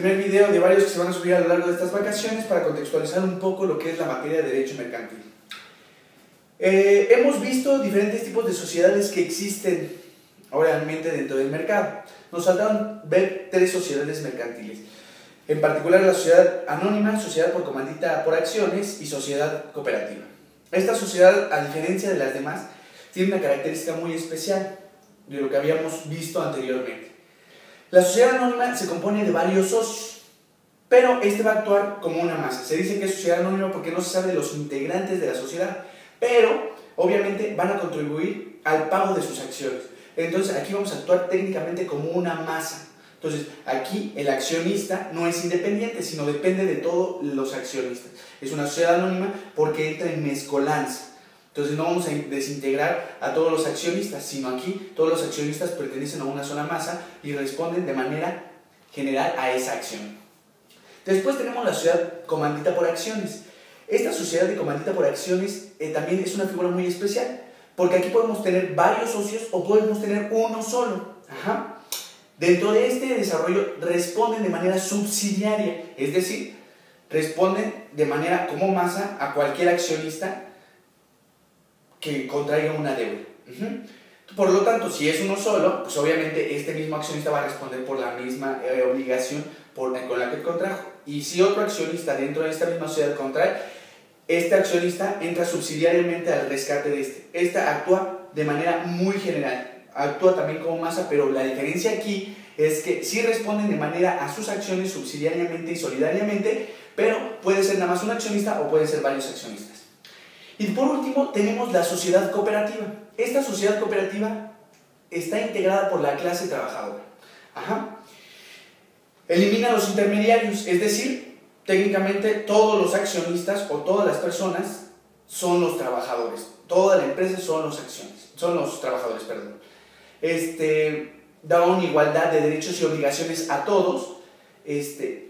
primer video de varios que se van a subir a lo largo de estas vacaciones para contextualizar un poco lo que es la materia de derecho mercantil. Hemos visto diferentes tipos de sociedades que existen obviamente dentro del mercado. Nos faltaron ver 3 sociedades mercantiles, en particular la sociedad anónima, sociedad por comandita por acciones y sociedad cooperativa. Esta sociedad, a diferencia de las demás, tiene una característica muy especial de lo que habíamos visto anteriormente. La sociedad anónima se compone de varios socios, pero este va a actuar como una masa. Se dice que es sociedad anónima porque no se sabe de los integrantes de la sociedad, pero obviamente van a contribuir al pago de sus acciones. Entonces aquí vamos a actuar técnicamente como una masa. Entonces aquí el accionista no es independiente, sino depende de todos los accionistas. Es una sociedad anónima porque entra en mezcolanza. Entonces no vamos a desintegrar a todos los accionistas, sino aquí todos los accionistas pertenecen a una sola masa y responden de manera general a esa acción. Después tenemos la sociedad comandita por acciones. Esta sociedad de comandita por acciones también es una figura muy especial, porque aquí podemos tener varios socios o podemos tener uno solo. Dentro de este desarrollo responden de manera subsidiaria, es decir, responden de manera como masa a cualquier accionista que contraiga una deuda. Por lo tanto, si es uno solo, pues obviamente este mismo accionista va a responder por la misma obligación con la que contrajo. Y si otro accionista dentro de esta misma sociedad contrae, este accionista entra subsidiariamente al rescate de este. Esta actúa de manera muy general, actúa también como masa, pero la diferencia aquí es que sí responden de manera a sus acciones subsidiariamente y solidariamente, pero puede ser nada más un accionista o pueden ser varios accionistas. Y por último tenemos la sociedad cooperativa. Esta sociedad cooperativa está integrada por la clase trabajadora. Elimina los intermediarios, es decir, técnicamente todos los accionistas o todas las personas son los trabajadores. Toda la empresa son los trabajadores, perdón. Da una igualdad de derechos y obligaciones a todos,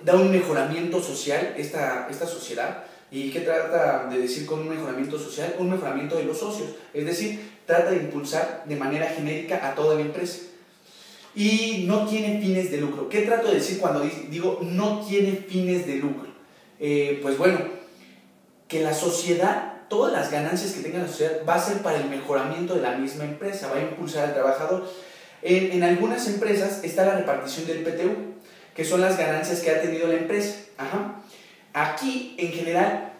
da un mejoramiento social esta sociedad. ¿Y qué trata de decir con un mejoramiento social? Un mejoramiento de los socios, es decir, trata de impulsar de manera genérica a toda la empresa. Y no tiene fines de lucro. ¿Qué trato de decir cuando digo no tiene fines de lucro? Pues bueno, que la sociedad, todas las ganancias que tenga la sociedad va a ser para el mejoramiento de la misma empresa, va a impulsar al trabajador. En algunas empresas está la repartición del PTU, que son las ganancias que ha tenido la empresa. Aquí, en general,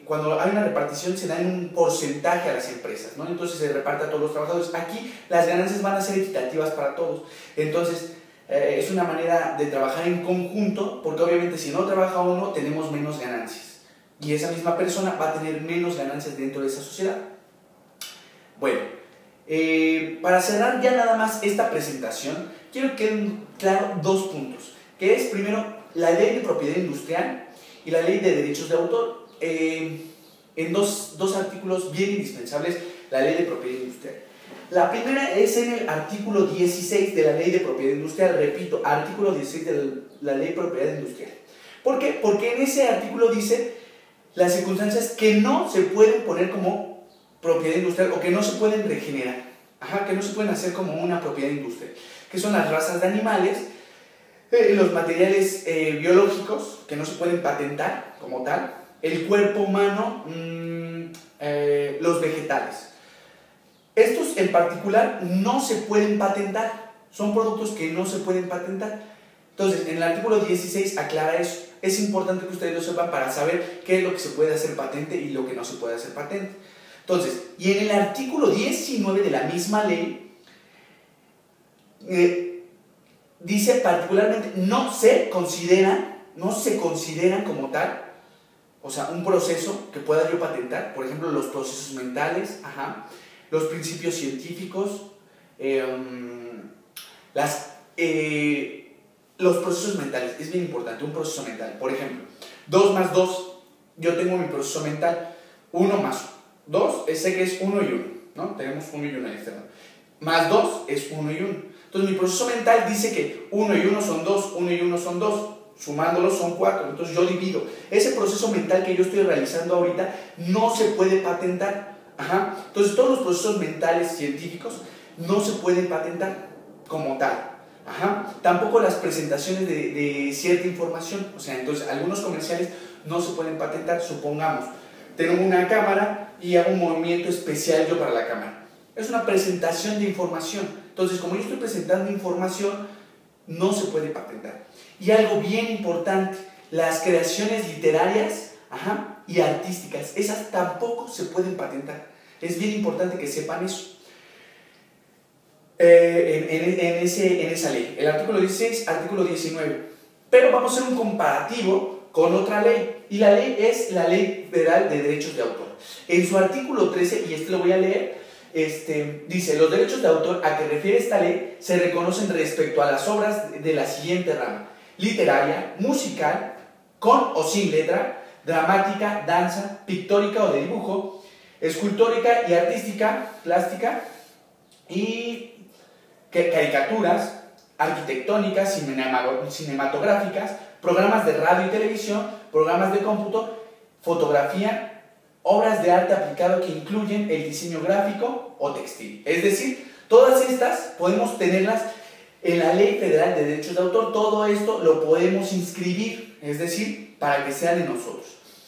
cuando hay una repartición se da en un porcentaje a las empresas, ¿no? Entonces se reparte a todos los trabajadores. Aquí las ganancias van a ser equitativas para todos. Entonces es una manera de trabajar en conjunto, porque obviamente si no trabaja uno tenemos menos ganancias. Y esa misma persona va a tener menos ganancias dentro de esa sociedad. Bueno, para cerrar ya nada más esta presentación, quiero que queden claros 2 puntos, que es primero la ley de propiedad industrial y la ley de derechos de autor. En dos artículos bien indispensables, la ley de propiedad industrial. La primera es en el artículo 16 de la ley de propiedad industrial, repito, artículo 16 de la ley de propiedad industrial. ¿Por qué? Porque en ese artículo dice las circunstancias que no se pueden poner como propiedad industrial o que no se pueden regenerar, que no se pueden hacer como una propiedad industrial, que son las razas de animales, los materiales biológicos que no se pueden patentar como tal, el cuerpo humano, los vegetales. Estos en particular no se pueden patentar, son productos que no se pueden patentar. Entonces, en el artículo 16 aclara eso. Es importante que ustedes lo sepan para saber qué es lo que se puede hacer patente y lo que no se puede hacer patente. Entonces, y en el artículo 19 de la misma ley, dice particularmente, no se consideran como tal, o sea, un proceso que pueda yo patentar, por ejemplo, los procesos mentales, los principios científicos, los procesos mentales, es bien importante, un proceso mental. Por ejemplo, 2 más 2, yo tengo mi proceso mental, 1 más 2, sé que es 1 y 1, ¿no? Tenemos 1 y 1 ahí, más 2 es 1 y 1. Entonces mi proceso mental dice que 1 y 1 son 2, 1 y 1 son 2, sumándolos son 4, entonces yo divido. Ese proceso mental que yo estoy realizando ahorita no se puede patentar. Entonces todos los procesos mentales científicos no se pueden patentar como tal. Ajá. Tampoco las presentaciones de cierta información. O sea, entonces algunos comerciales no se pueden patentar. Supongamos, tengo una cámara y hago un movimiento especial yo para la cámara. Es una presentación de información. Entonces, como yo estoy presentando información, no se puede patentar. Y algo bien importante, las creaciones literarias, ajá, y artísticas, esas tampoco se pueden patentar. Es bien importante que sepan eso. En esa ley, el artículo 16, artículo 19. Pero vamos a hacer un comparativo con otra ley, y la ley es la Ley Federal de Derechos de Autor. En su artículo 13, y este lo voy a leer, dice: los derechos de autor a que refiere esta ley se reconocen respecto a las obras de la siguiente rama: literaria, musical, con o sin letra, dramática, danza, pictórica o de dibujo, escultórica y artística, plástica, y caricaturas, arquitectónicas, cinematográficas, programas de radio y televisión, programas de cómputo, fotografía, obras de arte aplicado que incluyen el diseño gráfico o textil. Es decir, todas estas podemos tenerlas en la Ley Federal de Derechos de Autor. Todo esto lo podemos inscribir, es decir, para que sean de nosotros.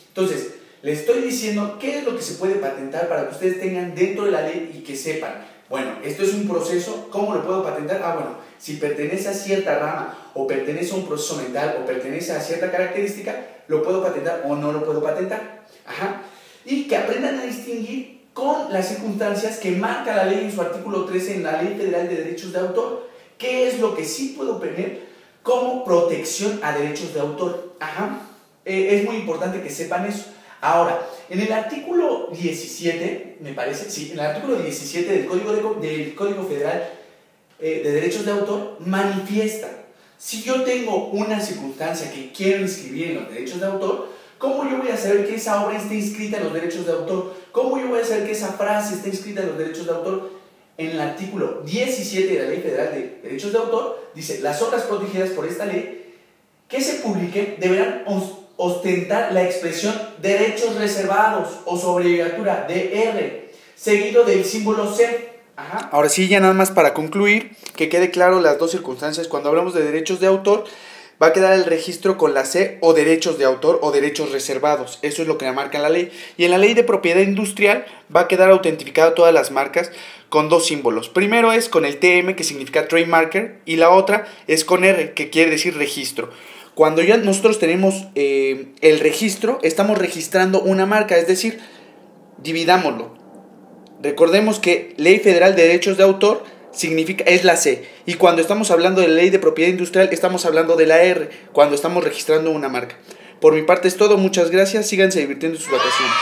Entonces, les estoy diciendo qué es lo que se puede patentar para que ustedes tengan dentro de la ley y que sepan. Bueno, esto es un proceso. ¿Cómo lo puedo patentar? Bueno, si pertenece a cierta rama, o pertenece a un proceso mental, o pertenece a cierta característica, lo puedo patentar o no lo puedo patentar. Ajá. Y que aprendan a distinguir con las circunstancias que marca la ley en su artículo 13 en la Ley Federal de Derechos de Autor. ¿Qué es lo que sí puedo obtener como protección a derechos de autor? Ajá. Es muy importante que sepan eso. Ahora, en el artículo 17, me parece, sí, en el artículo 17 del Código Federal de Derechos de Autor, manifiesta: si yo tengo una circunstancia que quiero inscribir en los derechos de autor, ¿cómo yo voy a saber que esa obra está inscrita en los derechos de autor? ¿Cómo yo voy a saber que esa frase está inscrita en los derechos de autor? En el artículo 17 de la Ley Federal de Derechos de Autor, dice: las obras protegidas por esta ley que se publiquen deberán ostentar la expresión derechos reservados o su abreviatura DR, seguido del símbolo C. Ajá. Ahora sí, ya nada más para concluir, que quede claro las dos circunstancias. Cuando hablamos de derechos de autor, va a quedar el registro con la C, o derechos de autor o derechos reservados. Eso es lo que marca la ley. Y en la ley de propiedad industrial va a quedar autentificado todas las marcas con dos símbolos. Primero es con el TM, que significa Trade Marker, y la otra es con R, que quiere decir registro. Cuando ya nosotros tenemos el registro, estamos registrando una marca, es decir, dividámoslo. Recordemos que Ley Federal de Derechos de Autor es la C, y cuando estamos hablando de Ley de Propiedad Industrial estamos hablando de la R, cuando estamos registrando una marca. Por mi parte es todo, muchas gracias, síganse divirtiendo en sus vacaciones.